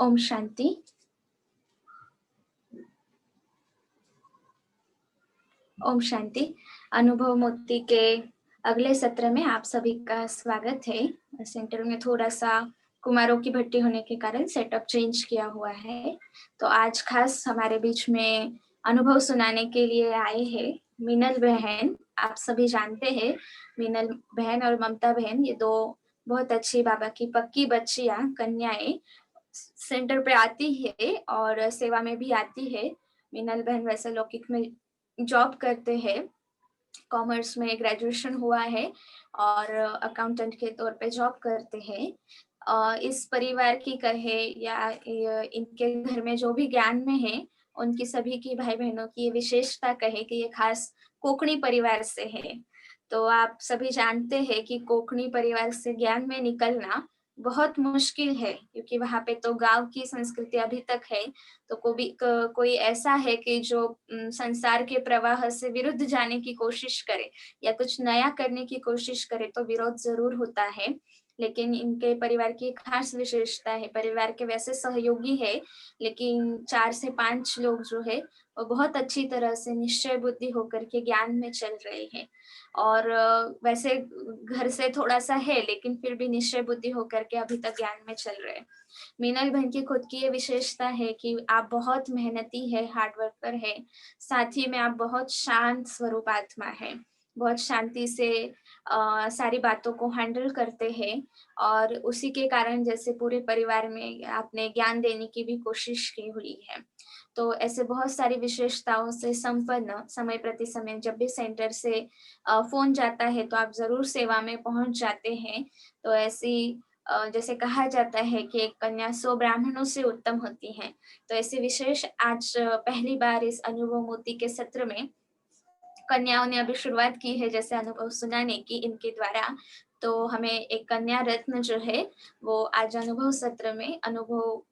ओम शांति। ओम शांति। अनुभव मोती के अगले सत्र में आप सभी का स्वागत है। सेंटर में थोड़ा सा कुमारों की भट्टी होने के कारण सेटअप चेंज किया हुआ है, तो आज खास हमारे बीच में अनुभव सुनाने के लिए आए हैं मीनल बहन। आप सभी जानते हैं मीनल बहन और ममता बहन, ये दो बहुत अच्छी बाबा की पक्की बच्चियां कन्याएं सेंटर पे आती है और सेवा में भी आती है। मीनल बहन वैसे लौकिक में जॉब करते हैं, कॉमर्स में ग्रेजुएशन हुआ है और अकाउंटेंट के तौर पे जॉब करते हैं। इस परिवार की कहे या इनके घर में जो भी ज्ञान में है, उनकी सभी की भाई बहनों की ये विशेषता कहे कि ये खास कोकणी परिवार से है। तो आप सभी जानते हैं कि कोकणी परिवार से ज्ञान में निकलना बहुत मुश्किल है, क्योंकि वहाँ पे तो गांव की संस्कृति अभी तक है। तो कोई ऐसा है कि जो संसार के प्रवाह से विरुद्ध जाने की कोशिश करे या कुछ नया करने की कोशिश करे तो विरोध जरूर होता है। लेकिन इनके परिवार की खास विशेषता है, परिवार के वैसे सहयोगी है, लेकिन 4 से 5 लोग जो है वो बहुत अच्छी तरह से निश्चय बुद्धि होकर के ज्ञान में चल रहे हैं। और वैसे घर से थोड़ा सा है, लेकिन फिर भी निश्चय बुद्धि होकर के अभी तक ज्ञान में चल रहे हैं। मीनल बहन की खुद की ये विशेषता है कि आप बहुत मेहनती है, हार्ड वर्कर है, साथ ही में आप बहुत शांत स्वरूप आत्मा है, बहुत शांति से सारी बातों को हैंडल करते हैं। और उसी के कारण जैसे पूरे परिवार में आपने ज्ञान देने की भी कोशिश की हुई है। तो ऐसे बहुत सारी विशेषताओं से संपन्न समय प्रति समय जब भी सेंटर से फोन जाता है तो आप जरूर सेवा में पहुंच जाते हैं। तो ऐसी जैसे कहा जाता है कि एक कन्या 100 ब्राह्मणों से उत्तम होती है, तो ऐसे विशेष आज पहली बार इस अनुभव मोती के सत्र में कन्याओं ने अभी शुरुआत की है जैसे अनुभव सुनाने की इनके द्वारा। तो हमें एक कन्या रत्न जो है वो आज अनुभव सत्र में अनुभव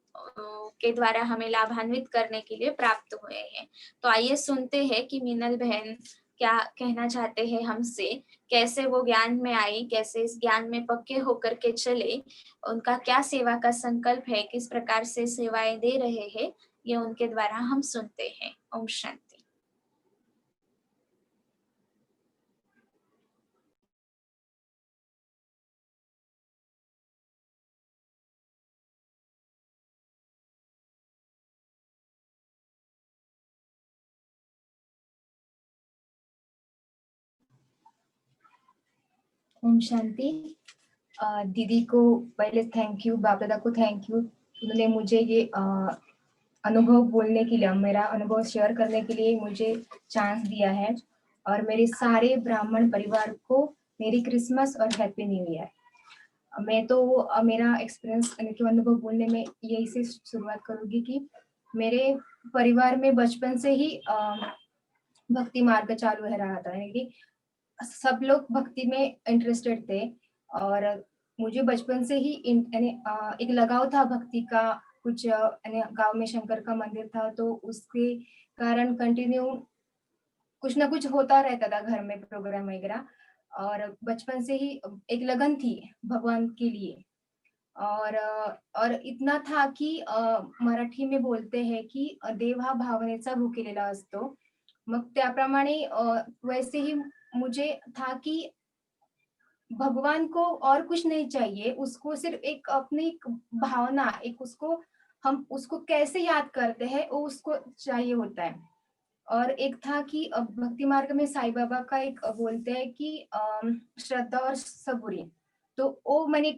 के द्वारा हमें लाभान्वित करने के लिए प्राप्त हुए हैं। तो आइए सुनते हैं कि मीनल बहन क्या कहना चाहते हैं हमसे, कैसे वो ज्ञान में आई, कैसे इस ज्ञान में पक्के होकर के चले, उनका क्या सेवा का संकल्प है, किस प्रकार से सेवाएं दे रहे हैं, ये उनके द्वारा हम सुनते हैं। ओम शांति। ओम शांति। दीदी को पहले थैंक यू, बाप दादा को थैंक यू, उन्होंने मुझे ये अनुभव बोलने के लिए, मेरा अनुभव शेयर करने के लिए मुझे चांस दिया है। और मेरे सारे ब्राह्मण परिवार को मेरी क्रिसमस और हैप्पी न्यू ईयर। मैं तो मेरा एक्सपीरियंस अनुभव बोलने में यही से शुरुआत करूंगी कि मेरे परिवार में बचपन से ही भक्ति मार्ग चालू रहा था, यानी कि सब लोग भक्ति में इंटरेस्टेड थे। और मुझे बचपन से ही एक लगाव था भक्ति का। कुछ गांव में शंकर का मंदिर था, तो उसके कारण कंटिन्यू कुछ ना कुछ होता रहता था घर में, प्रोग्राम वगैरह। और बचपन से ही एक लगन थी भगवान के लिए। और इतना था कि मराठी में बोलते हैं कि देव हा भावनेचा भुकेलेला असतो। मग त्याप्रमाणे वैसे ही मुझे था कि भगवान को और कुछ नहीं चाहिए, उसको सिर्फ एक अपनी भावना, एक उसको हम उसको कैसे याद करते हैं वो उसको चाहिए होता है। और एक था कि भक्ति मार्ग में साईं बाबा का एक बोलते हैं कि श्रद्धा और सबूरी, तो वो मैंने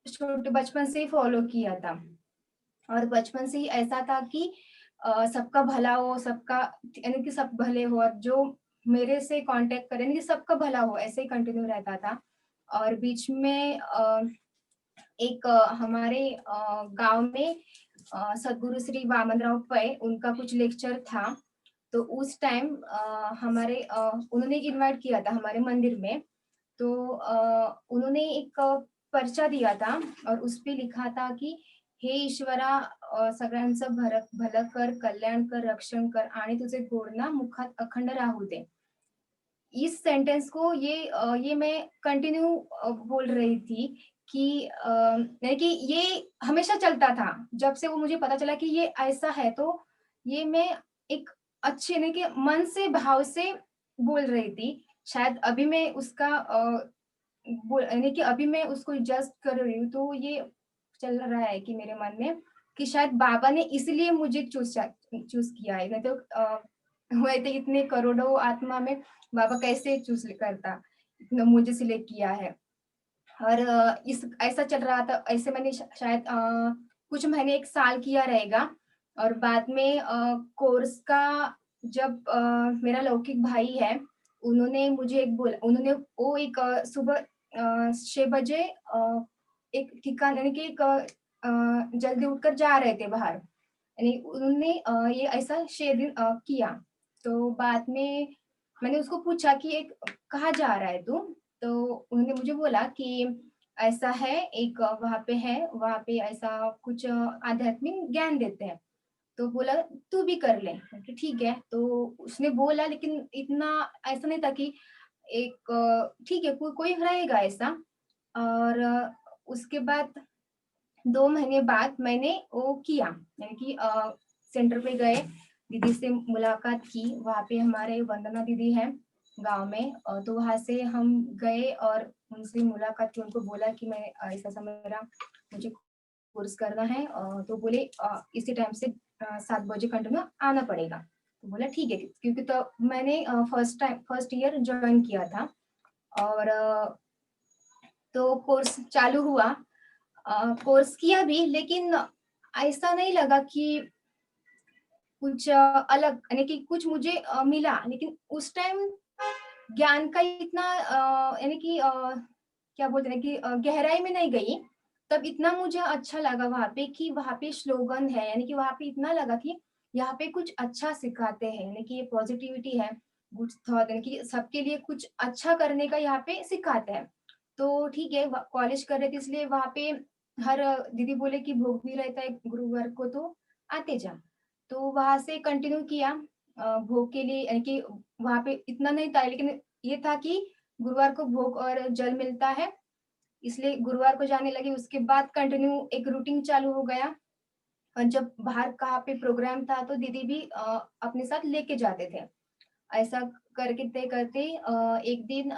छोटे बचपन से ही फॉलो किया था। और बचपन से ही ऐसा था कि सबका भला हो, सबका यानी कि सब भले हो, और जो मेरे से कांटेक्ट करें कि सबका भला हो, ऐसे ही कंटिन्यू रहता था। और बीच में एक हमारे गांव में सदगुरु श्री वामनराव पै, उनका कुछ लेक्चर था। तो उस टाइम हमारे उन्होंने इनवाइट किया था हमारे मंदिर में। तो उन्होंने एक पर्चा दिया था और उस पे लिखा था कि हे ईश्वरा, सगळ्यांचं भलं कर, कल्याण कर, रक्षण कर आणि तुझे गोड ना मुखात अखंड राहू दे। इस सेंटेंस को ये मैं कंटिन्यू बोल रही थी कि यानी कि ये हमेशा चलता था। जब से वो मुझे पता चला कि ये ऐसा है, तो ये मैं एक अच्छे यानी कि मन से, भाव से बोल रही थी। शायद अभी मैं उसका बोल यानी कि अभी मैं उसको जस्ट कर रही हूँ, तो ये चल रहा है कि मेरे मन में कि शायद बाबा ने इसलिए मुझे चूज़ किया है, नहीं तो वैसे तो इतने करोड़ों आत्मा में बाबा कैसे चूज़ करता, इतना मुझे सिलेक्ट किया है। और इस ऐसा चल रहा था, ऐसे मैंने शायद कुछ महीने 1 साल किया रहेगा। और बाद में कोर्स का जब मेरा लौकिक भाई है, उन्होंने मुझे एक बोला, उन्होंने वो एक सुबह 6 बजे एक ठिकान यानी कि एक जल्दी उठकर जा रहे थे बाहर। यानी उन्होंने ये ऐसा शेयरिंग किया। तो बाद में मैंने उसको पूछा कि एक कहाँ जा रहा है तू? तो उन्होंने मुझे बोला कि ऐसा है, एक वहाँ पे है, वहाँ पे ऐसा कुछ आध्यात्मिक ज्ञान देते हैं। तो बोला तू भी कर ले। मैंने कहा ठीक है। तो उसने बोला, लेकिन इतना ऐसा नहीं था कि एक ठीक है, कोई रहेगा ऐसा। और उसके बाद 2 महीने बाद मैंने वो किया, यानी कि सेंटर पे गए, दीदी से मुलाकात की। वहाँ पे हमारे वंदना दीदी हैं गाँव में, तो वहाँ से हम गए और उनसे मुलाकात की। उनको बोला कि मैं ऐसा-ऐसा मेरा मुझे कोर्स करना है। तो बोले इसी टाइम से 7 बजे कंटिन्यू आना पड़ेगा। तो बोला ठीक है, क्योंकि तो मैंने फर्स्ट ईयर जॉइन किया था। और तो कोर्स चालू हुआ। कोर्स किया भी, लेकिन ऐसा नहीं लगा कि कुछ अलग, यानी कि कुछ मुझे मिला। लेकिन उस टाइम ज्ञान का इतना यानी कि क्या बोलते हैं कि गहराई में नहीं गई। तब इतना मुझे अच्छा लगा वहाँ पे कि वहाँ पे स्लोगन है, यानी कि वहाँ पे इतना लगा कि यहाँ पे कुछ अच्छा सिखाते हैं, यानी कि ये पॉजिटिविटी है, गुड थॉट, यानी कि सबके लिए कुछ अच्छा करने का यहाँ पे सिखाते हैं। तो ठीक है, कॉलेज कर रहे थे, इसलिए वहाँ पे हर दीदी बोले कि भोग भी रहता है गुरुवार को, तो आते जा। तो वहाँ से कंटिन्यू किया भोग के लिए, यानी कि वहाँ पे इतना नहीं था, लेकिन ये था कि गुरुवार को भोग और जल मिलता है, इसलिए गुरुवार को जाने लगी। उसके बाद कंटिन्यू एक रूटीन चालू हो गया। और जब बाहर कहाँ पे प्रोग्राम था, तो दीदी भी अपने साथ लेके जाते थे। ऐसा करते करते एक दिन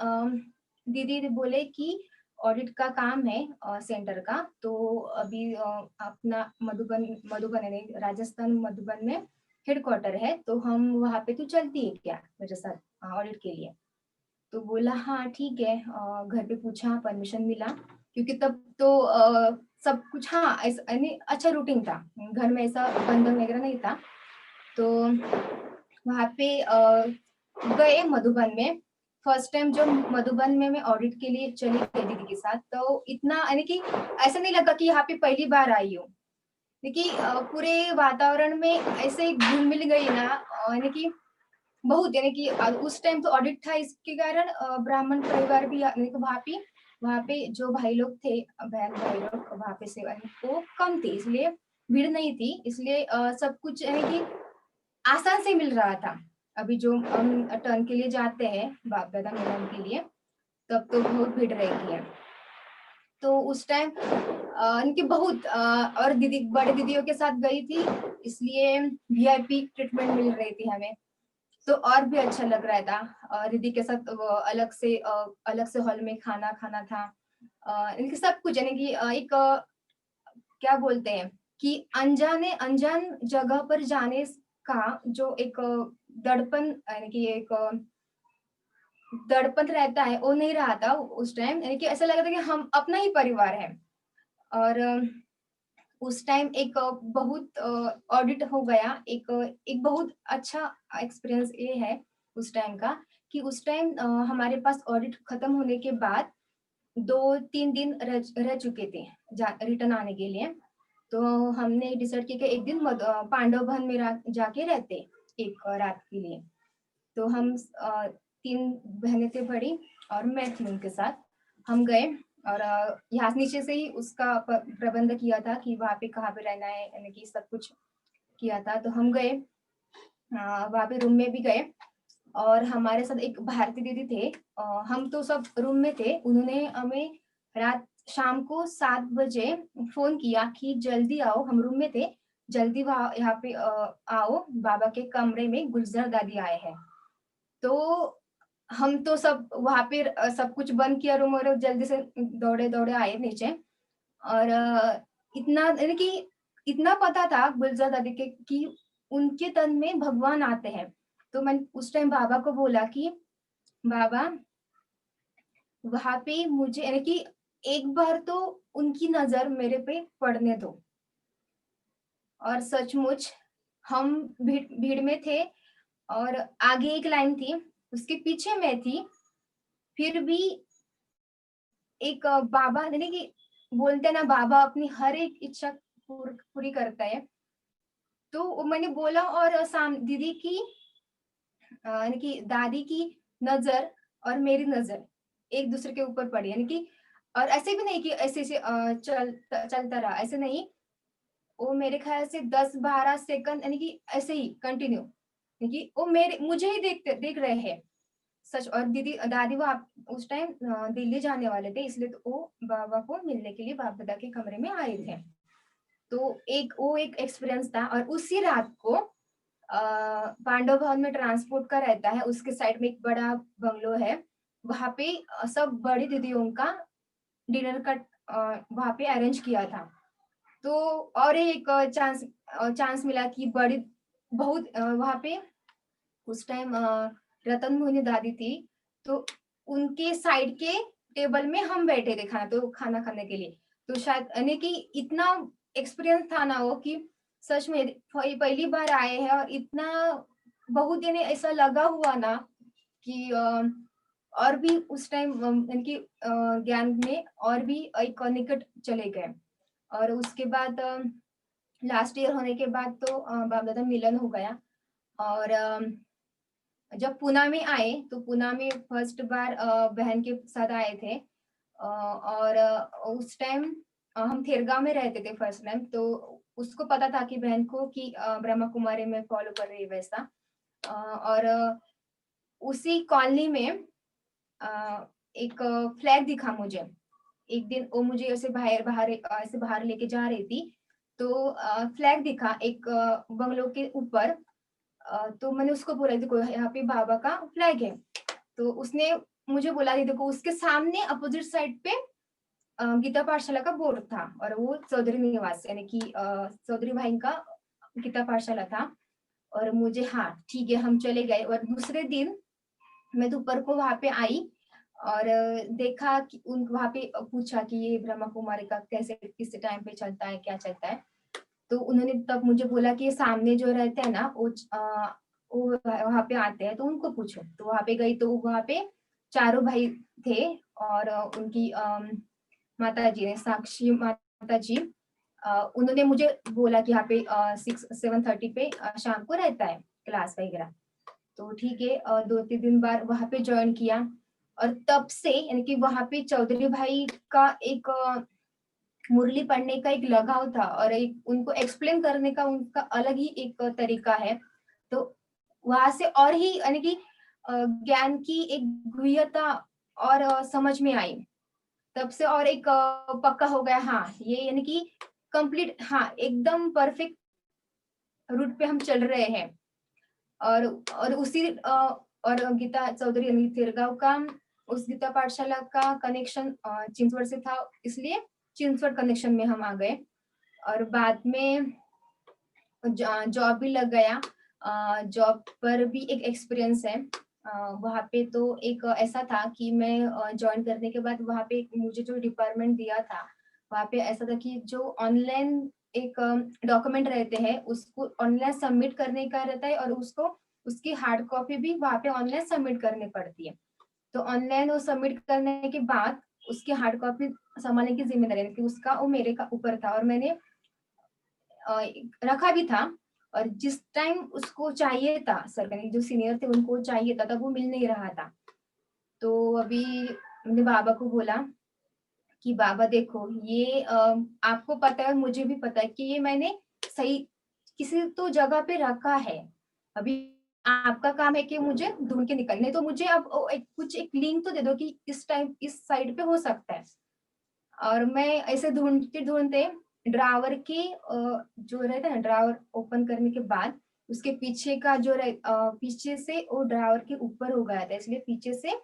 दीदी बोले कि ऑडिट का काम है सेंटर का, तो अभी अपना मधुबन यानी राजस्थान मधुबन में हेडक्वार्टर है, तो हम वहाँ पे तू चलती है क्या मेरे साथ ऑडिट के लिए? तो बोला हाँ ठीक है। घर पे पूछा, परमिशन मिला, क्योंकि तब तो सब कुछ हाँ ऐसा यानी अच्छा रूटीन था, घर में ऐसा बंधन वगैरह नहीं था। तो वहाँ पे गए मधुबन में। फर्स्ट टाइम जब मधुबन में मैं ऑडिट के लिए चली गई दीदी के साथ, तो इतना यानी कि ऐसा नहीं लगा कि यहाँ पे पहली बार आई हूँ। देखिए पूरे वातावरण में ऐसे घुल मिल गई ना, यानी कि बहुत, यानी कि उस टाइम तो ऑडिट था, इसके कारण ब्राह्मण परिवार भी यानी कि वहाँ पे जो भाई लोग थे, बहन भाई लोग वहाँ पे सेवा वो कम थे, इसलिए भीड़ नहीं थी, इसलिए सब कुछ यानी कि आसान से मिल रहा था। अभी जो हम टर्न के लिए जाते हैं बाप दादा मिलन के लिए, तब तो बहुत भीड़ रहती है। तो उस टाइम इनकी बहुत और दीदी बड़े दीदियों के साथ गई थी, इसलिए वीआईपी ट्रीटमेंट मिल रही थी हमें, तो और भी अच्छा लग रहा था। दीदी के साथ वो अलग से हॉल में खाना खाना था। इनके सब कुछ यानी कि एक क्या बोलते हैं कि अनजान जगह पर जाने का जो एक दड़पन, यानी कि एक दड़पन रहता है, वो नहीं रहा था उस टाइम, यानी कि ऐसा लगा था कि हम अपना ही परिवार है। और उस टाइम एक बहुत ऑडिट हो गया, एक बहुत अच्छा एक्सपीरियंस ये है उस टाइम का कि उस टाइम हमारे पास ऑडिट खत्म होने के बाद 2-3 दिन रह चुके थे रिटर्न आने के लिए। तो हमने डिसाइड किया कि एक दिन पांडव भवन में जाके रहते एक रात के लिए। तो हम 3 बहनें थे बड़ी, और मैं थी उनके साथ। हम गए और यहाँ नीचे से ही उसका प्रबंध किया था कि वहाँ पे कहाँ पे रहना है, यानी कि सब कुछ किया था। तो हम गए वहाँ पे रूम में भी गए, और हमारे साथ एक भारती दीदी थे। हम तो सब रूम में थे। उन्होंने हमें रात शाम को 7 बजे फ़ोन किया कि जल्दी आओ, हम रूम में थे, जल्दी वहाँ यहाँ पे आओ, बाबा के कमरे में गुलज़र दादी आए हैं। तो हम तो सब वहाँ पे सब कुछ बंद किया रूम और जल्दी से दौड़े-दौड़े आए नीचे। और इतना यानी कि इतना पता था गुलज़र दादी के कि उनके तन में भगवान आते हैं। तो मैंने उस टाइम बाबा को बोला कि बाबा, वहाँ पे मुझे यानी कि एक बार तो उनकी नज़र मेरे पे पड़ने दो। और सचमुच हम भीड़ में थे और आगे एक लाइन थी, उसके पीछे मैं थी, फिर भी एक बाबा यानी कि बोलते हैं ना, बाबा अपनी हर एक इच्छा पूरी करता है। तो वो मैंने बोला और साम दीदी की यानी कि दादी की नज़र और मेरी नज़र एक दूसरे के ऊपर पड़ी, यानी कि और ऐसे भी नहीं कि ऐसे-ऐसे चलता रहा, ऐसे नहीं। वो मेरे ख़्याल से 10-12 सेकंड यानी कि ऐसे ही कंटिन्यू, यानी कि वो मेरे मुझे ही देख रहे हैं। सच। और दादी वो आप उस टाइम दिल्ली जाने वाले थे, इसलिए तो वो बाबा को मिलने के लिए बाप-दादा के कमरे में आए थे। तो एक एक्सपीरियंस था। और उसी रात को पांडव भवन में ट्रांसपोर्ट का रहता है, उसके साइड में एक बड़ा बंगलो है। वहाँ पे सब बड़ी दीदियों का डिनर का वहाँ पे अरेंज किया था। तो और एक चांस मिला कि बड़ी बहुत वहाँ पे उस टाइम रतन मोहिनी दादी थी, तो उनके साइड के टेबल में हम बैठे थे खाना खाने के लिए। तो शायद यानी कि इतना एक्सपीरियंस था ना वो कि सच में पहली बार आए हैं और इतना बहुत यानी ऐसा लगा हुआ ना कि और भी उस टाइम यानी ज्ञान में और भी एक निकट चले गए। और उसके बाद लास्ट ईयर होने के बाद तो बाप दादा मिलन हो गया। और जब पूना में आए तो पूना में फर्स्ट बार बहन के साथ आए थे। और उस टाइम हम थेरगांव में रहते थे फर्स्ट टाइम। तो उसको पता था कि बहन को कि ब्रह्मा कुमारी में फॉलो कर रही है वैसा। और उसी कॉलोनी में एक फ्लैग दिखा मुझे। एक दिन वो मुझे ऐसे बाहर लेके जा रही थी, तो फ्लैग दिखा एक बंगलो के ऊपर। तो मैंने उसको बोला, देखो यहाँ पे बाबा का फ्लैग है। तो उसने मुझे बोला, देखो उसके सामने अपोजिट साइड पे गीता पाठशाला का बोर्ड था और वो चौधरी निवास यानी कि चौधरी भाई का गीता पाठशाला था। और मुझे हाँ ठीक है, हम चले गए। और दूसरे दिन मैं दोपहर को वहां पे आई और देखा कि उन वहां पे पूछा कि ये ब्रह्मा कुमारी का कैसे किस टाइम पे चलता है, क्या चलता है। तो उन्होंने तब मुझे बोला कि ये सामने जो रहते हैं ना वो वहां पे आते हैं, तो उनको पूछो। तो वहां पे गई तो वहां पे चारों भाई थे। और उनकी माता जी ने, साक्षी माता जी, उन्होंने मुझे बोला कि यहाँ पे 7:30 पे शाम को रहता है क्लास वगैरह। तो ठीक है, 2-3 दिन बाद वहां पे ज्वाइन किया। और तब से यानी कि वहां पे चौधरी भाई का एक मुरली पढ़ने का एक लगाव था और एक उनको एक्सप्लेन करने का उनका अलग ही एक तरीका है। तो वहां से और ही यानी कि ज्ञान की एक गुह्यता और समझ में आई। तब से और एक पक्का हो गया, हाँ ये यानी कि कंप्लीट, हाँ एकदम परफेक्ट रूट पे हम चल रहे हैं। और उसी और गीता चौधरी यानी थिरगांव का उस गीता पाठशाला का कनेक्शन चिंचवड़ से था, इसलिए चिंचवड़ कनेक्शन में हम आ गए। और बाद में जॉब भी लग गया। जॉब पर भी एक एक्सपीरियंस है। वहाँ पे तो एक ऐसा था कि मैं ज्वाइन करने के बाद वहाँ पे मुझे जो डिपार्टमेंट दिया था, वहाँ पे ऐसा था कि जो ऑनलाइन एक डॉक्यूमेंट रहते हैं उसको ऑनलाइन सबमिट करने का रहता है और उसको उसकी हार्ड कॉपी भी वहाँ पे ऑनलाइन सबमिट करनी पड़ती है। तो ऑनलाइन वो सबमिट करने के बाद उसकी हार्ड कॉपी संभालने की जिम्मेदारी थी उसका, वो मेरे का ऊपर था। और मैंने रखा भी था। और जिस टाइम उसको चाहिए था, सरकारी जो सीनियर थे उनको चाहिए था, तब वो मिल नहीं रहा था। तो अभी मैंने बाबा को बोला कि बाबा देखो ये आपको पता है, मुझे भी पता है कि ये मैंने सही किसी तो जगह पे रखा है। अभी आपका काम है कि मुझे ढूंढ के निकलने, तो मुझे अब एक लिंक तो दे दो कि इस टाइम इस साइड पे हो सकता है। और मैं ऐसे ढूंढते ढूंढते ड्रावर के जो रहता है ना, ड्रावर ओपन करने के बाद उसके पीछे का पीछे से वो ड्रावर के ऊपर हो गया था, इसलिए पीछे से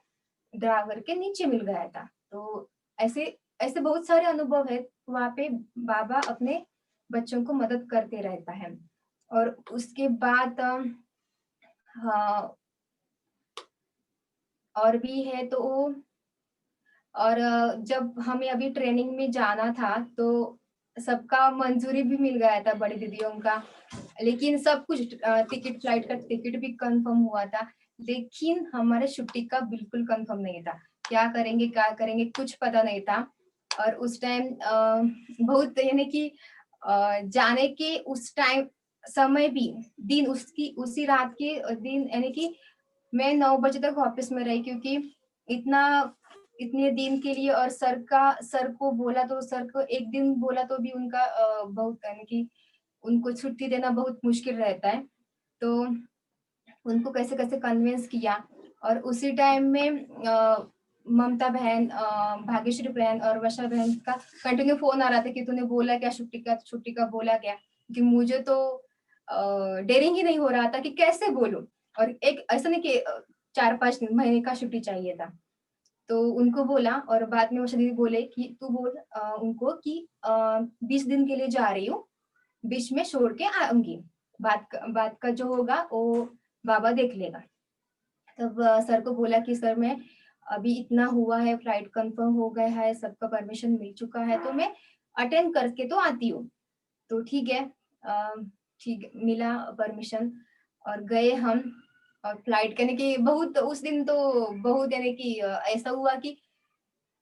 ड्रावर के नीचे मिल गया था। तो ऐसे ऐसे बहुत सारे अनुभव है वहां पे, बाबा अपने बच्चों को मदद करते रहता है। और उसके बाद हाँ, और भी है तो, और जब हमें अभी ट्रेनिंग में जाना था तो सबका मंजूरी भी मिल गया था, बड़ी दीदियों का। लेकिन सब कुछ टिकट, फ्लाइट का टिकट भी कंफर्म हुआ था, लेकिन हमारे छुट्टी का बिल्कुल कंफर्म नहीं था। क्या करेंगे कुछ पता नहीं था। और उस टाइम बहुत यानी कि जाने के उस टाइम समय भी, दिन उसकी उसी रात के दिन, यानी कि मैं 9 बजे तक ऑफिस में रही, क्योंकि इतना इतने दिन के लिए। और सर को बोला तो सर को एक दिन बोला तो भी उनका बहुत, यानी कि उनको छुट्टी देना बहुत मुश्किल रहता है। तो उनको कैसे कैसे कन्विंस किया। और उसी टाइम में ममता बहन, भाग्यश्री बहन और वर्षा बहन का कंटिन्यू फोन आ रहा था कि तूने बोला क्या छुट्टी का बोला क्या, कि मुझे तो डेयरिंग ही नहीं हो रहा था कि कैसे बोलूं। और एक ऐसा नहीं कि 4-5 महीने का छुट्टी चाहिए था। तो उनको बोला, और बाद में वर्षा दीदी बोले कि तू बोल उनको कि 20 दिन के लिए जा रही हूँ, बीच में छोड़ के आऊंगी, बात का जो होगा वो बाबा देख लेगा। तब सर को बोला कि सर मैं अभी इतना हुआ है, फ्लाइट कंफर्म हो गया है, सबका परमिशन मिल चुका है, तो मैं अटेंड करके तो आती हूँ। तो ठीक है, ठीक मिला परमिशन और गए हम। और फ्लाइट करने की बहुत, उस दिन तो बहुत, यानी कि ऐसा हुआ कि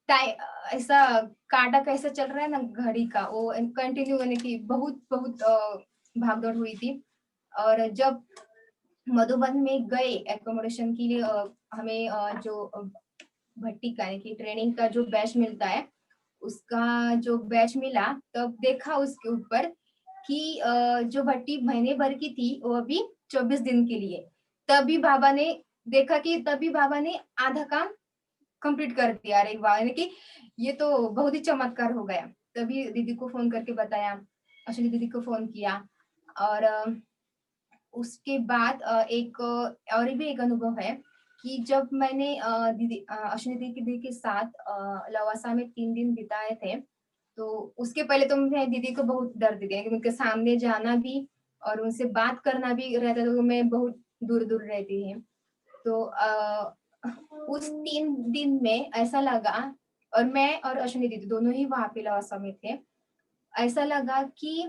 टाइम ऐसा काटा कैसे चल रहा है ना घड़ी का, वो कंटिन्यू, यानी कि बहुत बहुत भागदौड़ हुई थी। और जब मधुबन में गए एकोमोडेशन के लिए, हमें जो भट्टी का, यानी कि ट्रेनिंग का जो बैच मिलता है, उसका जो बैच मिला, तब देखा उसके ऊपर कि जो भट्टी महीने भर की थी वो अभी 24 दिन के लिए। तभी बाबा ने देखा कि तभी बाबा ने आधा काम कंप्लीट कर दिया। अरे वाह, यानी कि ये तो बहुत ही चमत्कार हो गया। तभी दीदी को फोन करके बताया, अश्विनी दीदी को फोन किया। और उसके बाद एक और भी एक अनुभव है कि जब मैंने अश्विनी दीदी के साथ लवासा में 3 दिन बिताए थे, तो उसके पहले तो मैं दीदी को बहुत डर थी, क्योंकि उनके सामने जाना भी और उनसे बात करना भी रहता था, तो मैं बहुत दूर दूर रहती थी। तो उस 3 दिन में ऐसा लगा, और मैं और अश्विनी दीदी दोनों ही वहां पे लवासा में थे, ऐसा लगा कि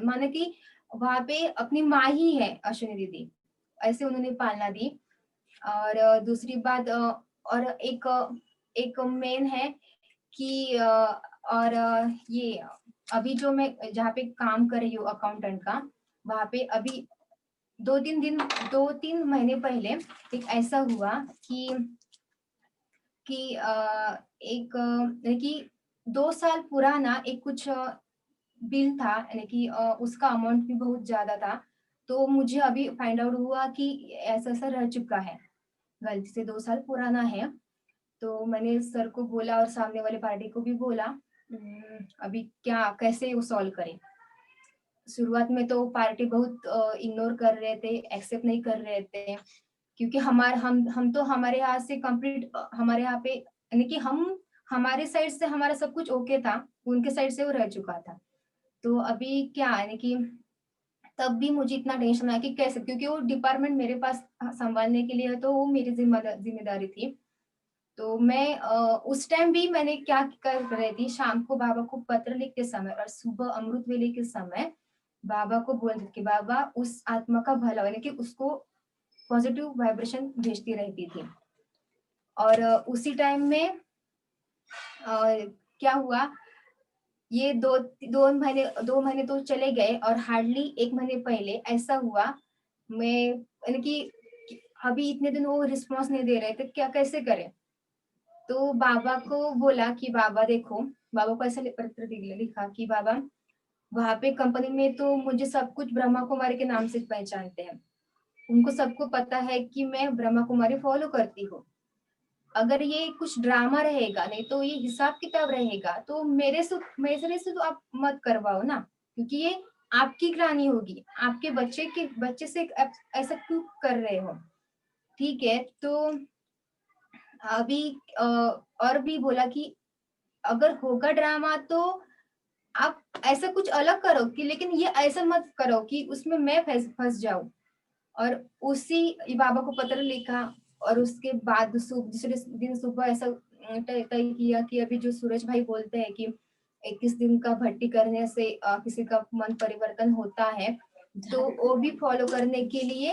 माने कि वहां पे अपनी माँ ही है अश्विनी दीदी, ऐसे उन्होंने पालना दी। और दूसरी बात, और एक मेन है कि और ये अभी जो मैं जहाँ पे काम कर रही हूँ अकाउंटेंट का, वहां पे अभी 2-3 महीने पहले एक ऐसा हुआ कि एक यानी कि 2 साल पुराना एक कुछ बिल था, यानी कि उसका अमाउंट भी बहुत ज्यादा था। तो मुझे अभी फाइंड आउट हुआ कि ऐसा ऐसा रह चुका है, गलती से 2 साल पुराना है। तो मैंने सर को बोला और सामने वाले पार्टी को भी बोला, अभी क्या कैसे वो सॉल्व करें। शुरुआत में तो पार्टी बहुत इग्नोर कर रहे थे, एक्सेप्ट नहीं कर रहे थे, क्योंकि हम तो हमारे यहाँ से कंप्लीट, हमारे यहाँ पे यानी कि हम हमारे साइड से हमारा सब कुछ ओके था, उनके साइड से वो रह चुका था। तो अभी क्या यानी कि तब भी मुझे इतना टेंशन आया कि कैसे, क्योंकि वो डिपार्टमेंट मेरे पास संभालने के लिए है, तो वो मेरी जिम्मेदारी थी। तो मैं उस टाइम भी मैंने क्या कर रही थी, शाम को बाबा को पत्र लिखते समय और सुबह अमृत वेले के समय बाबा को बोल देती कि बाबा उस आत्मा का भला हो, यानी कि उसको पॉजिटिव वाइब्रेशन भेजती रहती थी। और उसी टाइम में क्या हुआ, ये 2 महीने तो चले गए, और हार्डली 1 महीने पहले ऐसा हुआ, मैं यानी कि अभी इतने दिन वो रिस्पॉन्स नहीं दे रहे थे, क्या कैसे करें। तो बाबा को बोला कि बाबा देखो, बाबा को ऐसा पत्र लिखा कि बाबा वहां पे कंपनी में तो मुझे सब कुछ ब्रह्मा कुमारी के नाम से पहचानते हैं। उनको सबको पता है कि मैं ब्रह्मा कुमारी फॉलो करती हूँ। अगर ये कुछ ड्रामा रहेगा, नहीं तो ये हिसाब किताब रहेगा, तो मेरे से तो आप मत करवाओ ना, क्योंकि ये आपकी ग्लानि होगी। आपके बच्चे से ऐसा क्यों कर रहे हो? ठीक है, तो अभी और भी बोला कि अगर होगा ड्रामा तो आप ऐसा कुछ अलग करो, कि लेकिन ये ऐसा मत करो कि उसमें मैं फंस जाऊं। और उसी बाबा को पत्र लिखा, और उसके बाद दूसरे दिन सुबह ऐसा तय तय किया कि अभी जो सूरज भाई बोलते हैं कि 21 दिन का भट्टी करने से किसी का मन परिवर्तन होता है, तो वो भी फॉलो करने के लिए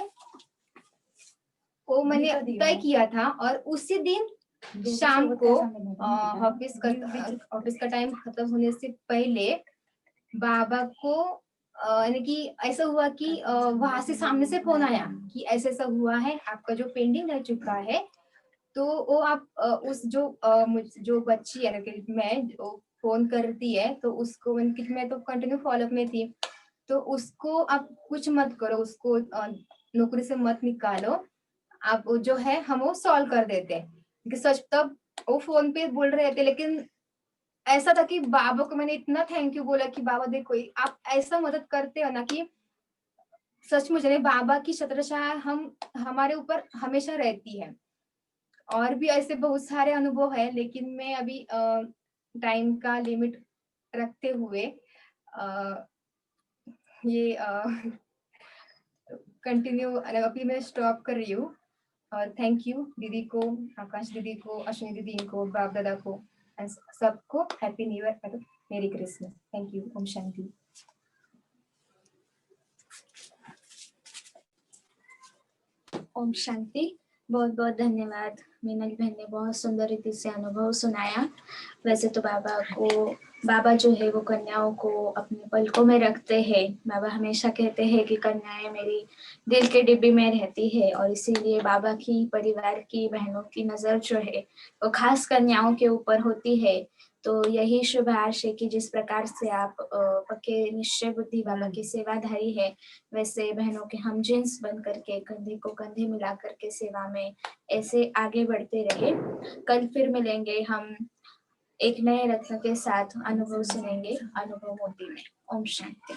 वो मैंने तय किया था। और उसी दिन शाम को ऑफिस का टाइम खत्म होने से पहले बाबा को यानी कि ऐसा हुआ कि वहां से सामने से फोन आया कि ऐसा ऐसा हुआ है, आपका जो पेंडिंग रह चुका है, तो वो आप उस जो बच्ची है कि मैं जो फोन करती है, तो उसको मैं तो कंटिन्यू फॉलोअप में थी, तो उसको आप कुछ मत करो, उसको नौकरी से मत निकालो, आप वो जो है हम वो सॉल्व कर देते हैं। क्योंकि सच तब वो फोन पे बोल रहे थे, लेकिन ऐसा था कि बाबा को मैंने इतना थैंक यू बोला कि बाबा देखो आप ऐसा मदद करते हो ना, कि सचमुच में बाबा की छत्रछाया हमारे ऊपर हमेशा रहती है। और भी ऐसे बहुत सारे अनुभव है, लेकिन मैं अभी टाइम का लिमिट रखते हुए ये कंटिन्यू अभी मैं स्टॉप कर रही हूँ। और थैंक यू दीदी को, आकाश दीदी को, अश्विनी दीदी को, बाप दादा को, सबको happy new year, merry Christmas. Thank you. ओम शांति। ओम शांति। बहुत बहुत धन्यवाद। मीनल बहन ने बहुत सुंदर रीति से अनुभव सुनाया। वैसे तो बाबा जो है वो कन्याओं को अपने पलकों में रखते हैं। बाबा हमेशा कहते हैं कि कन्याएं मेरी दिल के डिब्बी में रहती है, और इसीलिए बाबा की परिवार की बहनों की नजर जो है वो खास कन्याओं के ऊपर होती है। तो यही शुभ आशय कि जिस प्रकार से आप पक्के निश्चय बुद्धि बाबा की सेवाधारी है, वैसे बहनों के हम जिन्स बन करके कंधे को कंधे मिला करके सेवा में ऐसे आगे बढ़ते रहे। कल फिर मिलेंगे हम एक नए रत्न के साथ, अनुभव सुनेंगे अनुभव मोती में। ओम शांति।